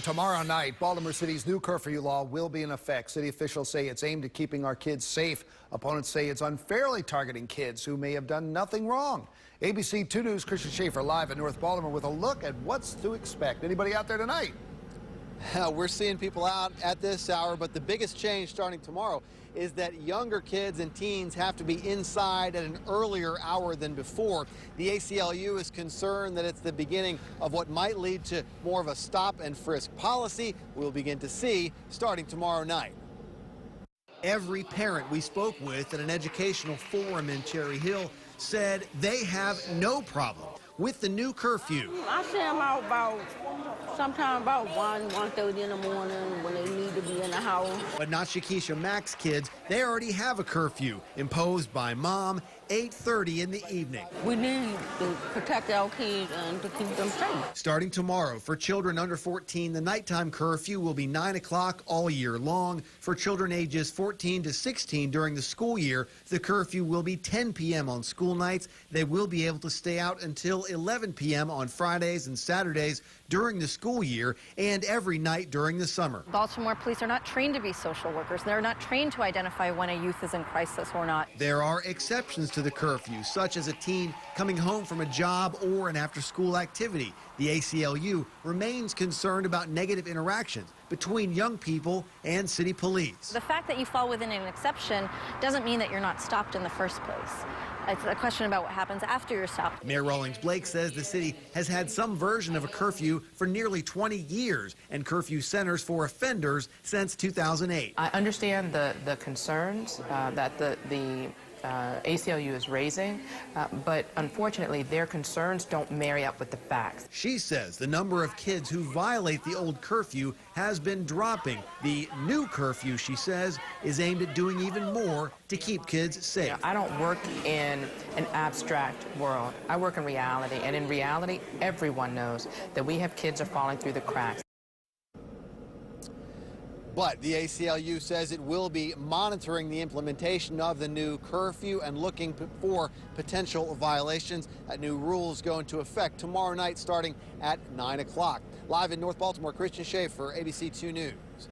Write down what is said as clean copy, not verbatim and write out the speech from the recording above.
Tomorrow night, Baltimore City's new curfew law will be in effect. City officials say it's aimed at keeping our kids safe. Opponents say it's unfairly targeting kids who may have done nothing wrong. ABC 2 News' Christian Schaefer live in North Baltimore with a look at what's to expect. Anybody out there tonight? We're seeing people out at this hour, but the biggest change starting tomorrow is that younger kids and teens have to be inside at an earlier hour than before. The ACLU is concerned that it's the beginning of what might lead to more of a stop and frisk policy we'll begin to see starting tomorrow night. Every parent we spoke with at an educational forum in Cherry Hill said they have no problem with the new curfew. I send them out sometime about 1:30 in the morning when they need to be in the house. But not Shakisha Mack's kids. They already have a curfew imposed by mom, 8:30 in the evening. We need to protect our kids and to keep them safe. Starting tomorrow, for children under 14, the nighttime curfew will be 9 o'clock all year long. For children ages 14 to 16 during the school year, the curfew will be 10 p.m. on school nights. They will be able to stay out until 11 p.m. on Fridays and Saturdays during the school year and every night during the summer. Baltimore police are not trained to be social workers. They're not trained to identify when a youth is in crisis or not. There are exceptions to the curfew, such as a teen coming home from a job or an after-school activity. The ACLU remains concerned about negative interactions between young people and city police. The fact that you fall within an exception doesn't mean that you're not stopped in the first place. It's a question about what happens after you're stopped. Mayor Rawlings Blake says the city has had some version of a curfew for nearly 20 years and curfew centers for offenders since 2008. I understand the concerns that the ACLU is raising, but unfortunately their concerns don't marry up with the facts. She says the number of kids who violate the old curfew has been dropping. The new curfew, she says, is aimed at doing even more to keep kids safe. Yeah, I don't work in an abstract world. I work in reality, and in reality, everyone knows that we have kids are falling through the cracks. But the ACLU says it will be monitoring the implementation of the new curfew and looking for potential violations. That new rules go into effect tomorrow night starting at 9 o'clock. Live in North Baltimore, Christian Schaefer, ABC 2 News.